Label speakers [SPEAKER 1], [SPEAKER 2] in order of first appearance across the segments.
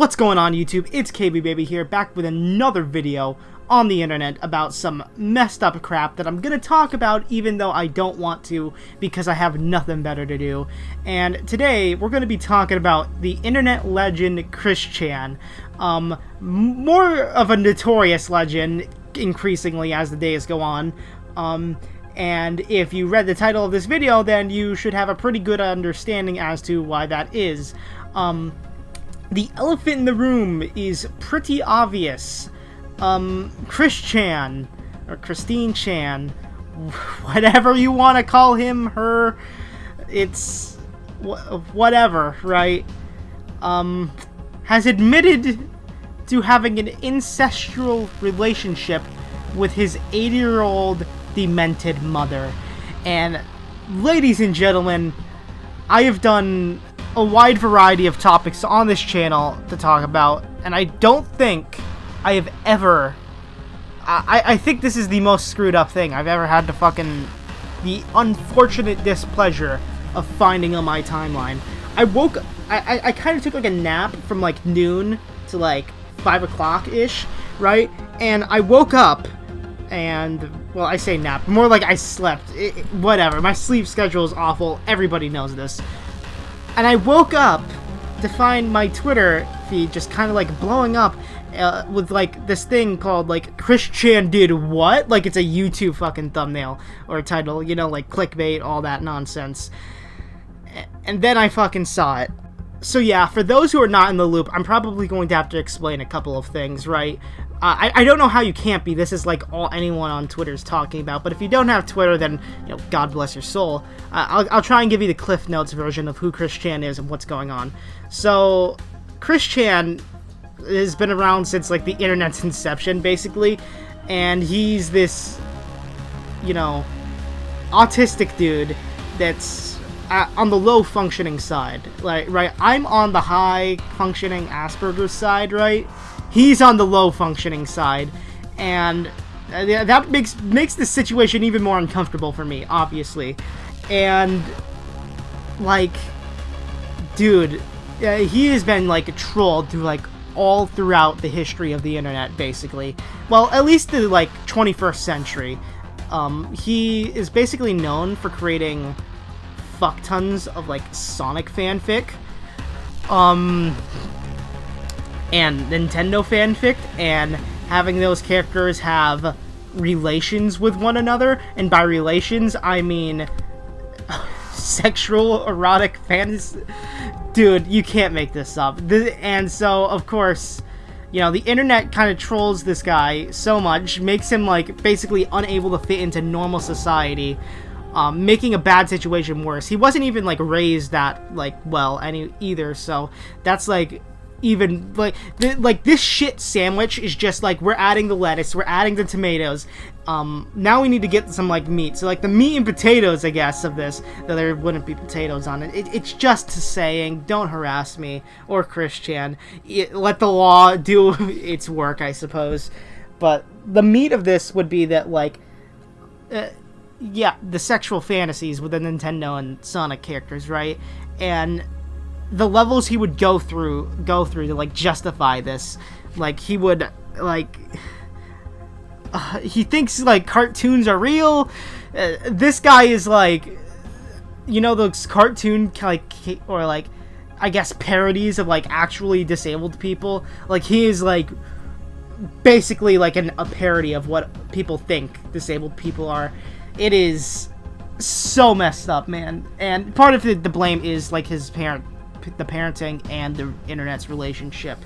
[SPEAKER 1] What's going on, YouTube? It's KB Baby here, back with another video on the internet about some messed up crap that I'm gonna talk about even though I don't want to because I have nothing better to do. And today we're gonna be talking about the internet legend Chris Chan. More of a notorious legend increasingly as the days go on. And if you read the title of this video, then you should have a pretty good understanding as to why that is. The elephant in the room is pretty obvious. Chris Chan, or Christine Chan, whatever you want to call him, her, it's whatever, right? Has admitted to having an incestual relationship with his 80-year-old demented mother. And ladies and gentlemen, I have done a wide variety of topics on this channel to talk about, and I don't think I have ever... I think this is the most screwed up thing I've ever had to the unfortunate displeasure of finding on my timeline. I kind of took like a nap from like noon to like 5 o'clock-ish, right? And I woke up and, well, I say nap, more like I slept. Whatever, my sleep schedule is awful, everybody knows this. And I woke up to find my Twitter feed just kind of like blowing up with like this thing called like Chris Chan did what? Like it's a YouTube fucking thumbnail or title, you know, like clickbait, all that nonsense. And then I fucking saw it. So yeah, for those who are not in the loop, I'm probably going to have to explain a couple of things, right? I don't know how you can't be. This is like all anyone on Twitter is talking about. But if you don't have Twitter, then, you know, God bless your soul. I'll try and give you the Cliff Notes version of who Chris Chan is and what's going on. So, Chris Chan has been around since like the internet's inception, basically. And he's this, you know, autistic dude that's on the low functioning side. Like, right, I'm on the high functioning Asperger's side, right? He's on the low functioning side, and that makes the situation even more uncomfortable for me, obviously. And like, dude, he has been like trolled through like all throughout the history of the internet, basically. Well, at least the like 21st century. He is basically known for creating fuck tons of like Sonic fanfic, and Nintendo fanfic, and having those characters have relations with one another, and by relations I mean sexual erotic fantasy. Dude, you can't make this up. And so of course, you know, the internet kind of trolls this guy so much, makes him like basically unable to fit into normal society, making a bad situation worse. He wasn't even like raised that like well either, so that's like even like this shit sandwich is just like, we're adding the lettuce, we're adding the tomatoes, now we need to get some like meat, so like the meat and potatoes, I guess, of this, though there wouldn't be potatoes on it. It's just saying, don't harass me or Chris Chan, let the law do its work, I suppose. But the meat of this would be that like yeah, the sexual fantasies with the Nintendo and Sonic characters, right? And the levels he would go through to like justify this. Like he would like he thinks like cartoons are real. This guy is like, you know, those cartoon like, or like, I guess parodies of like actually disabled people. Like he is like basically like a parody of what people think disabled people are. It is so messed up, man. And part of the blame is like the parenting and the internet's relationship,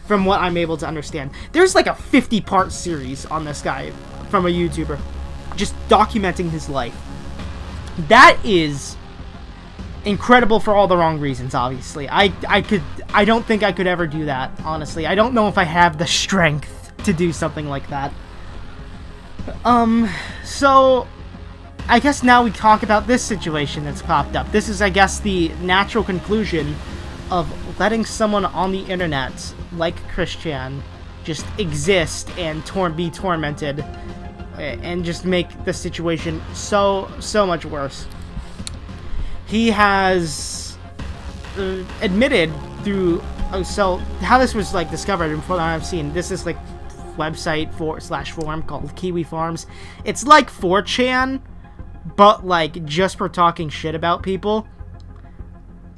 [SPEAKER 1] from what I'm able to understand. There's like a 50-part series on this guy from a YouTuber just documenting his life. That is incredible for all the wrong reasons, obviously. I don't think I could ever do that, honestly. I don't know if I have the strength to do something like that. So I guess now we talk about this situation that's popped up. This is, I guess, the natural conclusion of letting someone on the internet, like Chris Chan, just exist and be tormented, and just make the situation so much worse. He has admitted through so how this was like discovered and from what I've seen, this is like website /forum called Kiwi Farms. It's like 4chan, but like just for talking shit about people.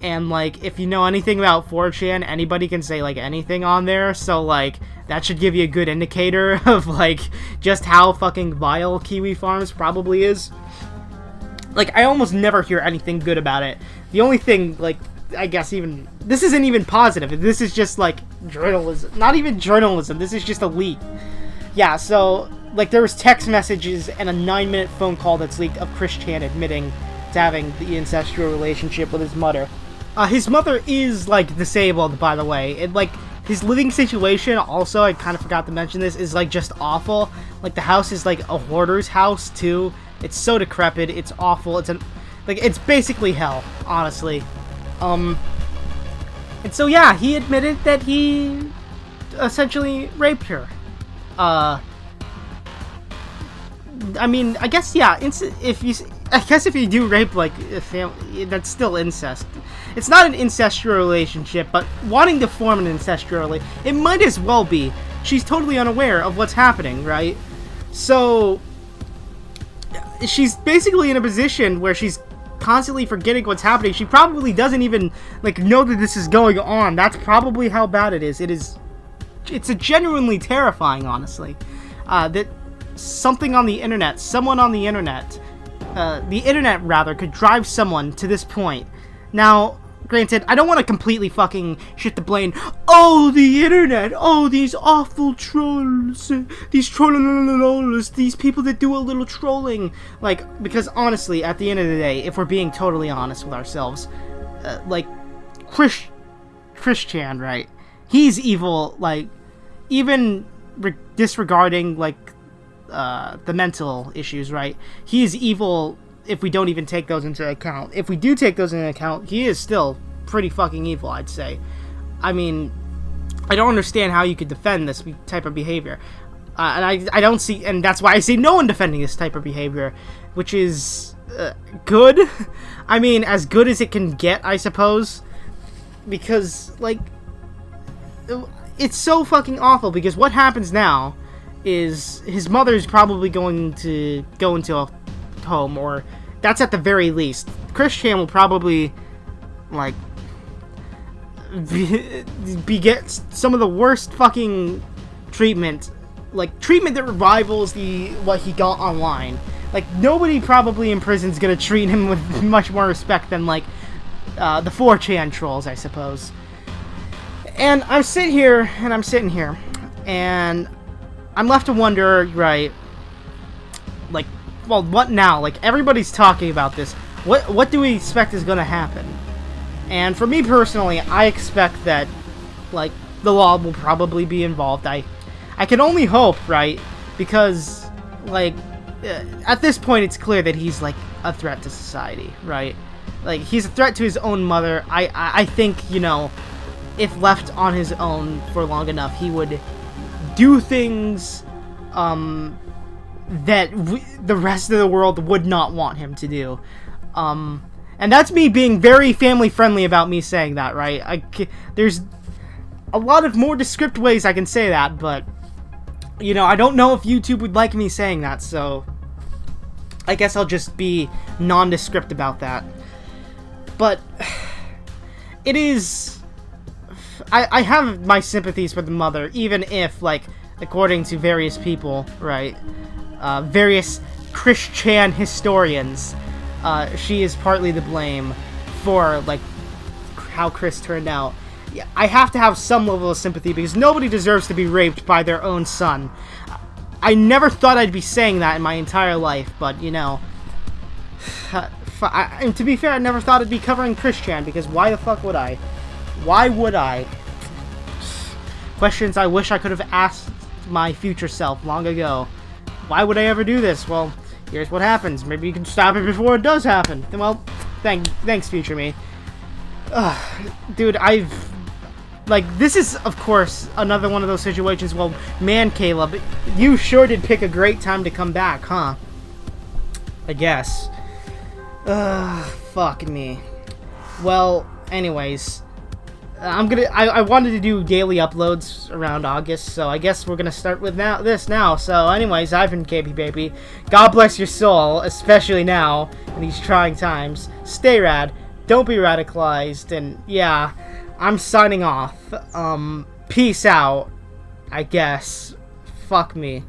[SPEAKER 1] And like if you know anything about 4chan, anybody can say like anything on there, so like that should give you a good indicator of like just how fucking vile Kiwi Farms probably is. Like I almost never hear anything good about it. The only thing, like, I guess even this isn't even positive. This is just like journalism. Not even journalism. This is just a leak. Yeah, so like there was text messages and a 9-minute phone call that's leaked of Chris Chan admitting to having the incestual relationship with his mother. His mother is like disabled, by the way. And like his living situation, also, I kind of forgot to mention this, is like just awful. Like the house is like a hoarder's house too. It's so decrepit. It's awful. It's basically hell, honestly. And so yeah, he admitted that he essentially raped her. I mean, I guess yeah. If you do rape like a family, that's still incest. It's not an incestual relationship, but wanting to form an incestual relationship, it might as well be. She's totally unaware of what's happening, right? So she's basically in a position where she's constantly forgetting what's happening. She probably doesn't even like know that this is going on. That's probably how bad it is. It's a genuinely terrifying, honestly, that someone on the internet rather, could drive someone to this point. Now, granted, I don't want to completely fucking shit the blame. Oh, the internet. Oh, these awful trolls. These trolls. These people that do a little trolling. Like, because honestly, at the end of the day, if we're being totally honest with ourselves, like, Chris Chan, right? He's evil, like, even disregarding, like, the mental issues, right? He is evil if we don't even take those into account. If we do take those into account, he is still pretty fucking evil, I'd say. I mean, I don't understand how you could defend this type of behavior. And I don't see, and that's why I see no one defending this type of behavior, which is good. I mean, as good as it can get, I suppose. Because, like, it's so fucking awful, because what happens now is his mother's probably going to go into a home, or that's at the very least. Chris Chan will probably, like, get some of the worst fucking treatment, like, treatment that rivals what he got online. Like, nobody probably in prison's gonna treat him with much more respect than, like, the 4chan trolls, I suppose. And I'm sitting here, and I'm left to wonder, right, like, well, what now? Like, everybody's talking about this. What do we expect is gonna happen? And for me personally, I expect that, like, the law will probably be involved. I can only hope, right? Because, like, at this point, it's clear that he's, like, a threat to society, right? Like, he's a threat to his own mother. I think, you know, if left on his own for long enough, he would do things, that the rest of the world would not want him to do. And that's me being very family-friendly about me saying that, right? There's a lot of more descriptive ways I can say that, but, you know, I don't know if YouTube would like me saying that, so I guess I'll just be nondescript about that. But it is... I have my sympathies for the mother, even if, like, according to various people, right, various Chris Chan historians, she is partly to blame for, like, how Chris turned out. Yeah, I have to have some level of sympathy, because nobody deserves to be raped by their own son. I never thought I'd be saying that in my entire life, but, you know, and to be fair, I never thought I'd be covering Chris Chan, because why the fuck would I? Why would I? Questions I wish I could have asked my future self long ago. Why would I ever do this? Well, here's what happens. Maybe you can stop it before it does happen. Well, thanks, future me. Dude, like, this is, of course, another one of those situations. Well, man, Caleb, you sure did pick a great time to come back, huh? I guess. Fuck me. Well, anyways, I wanted to do daily uploads around August, so I guess we're gonna start with this now. So anyways, I've been KB Baby. God bless your soul, especially now in these trying times. Stay rad, don't be radicalized, and yeah, I'm signing off. Peace out, I guess. Fuck me.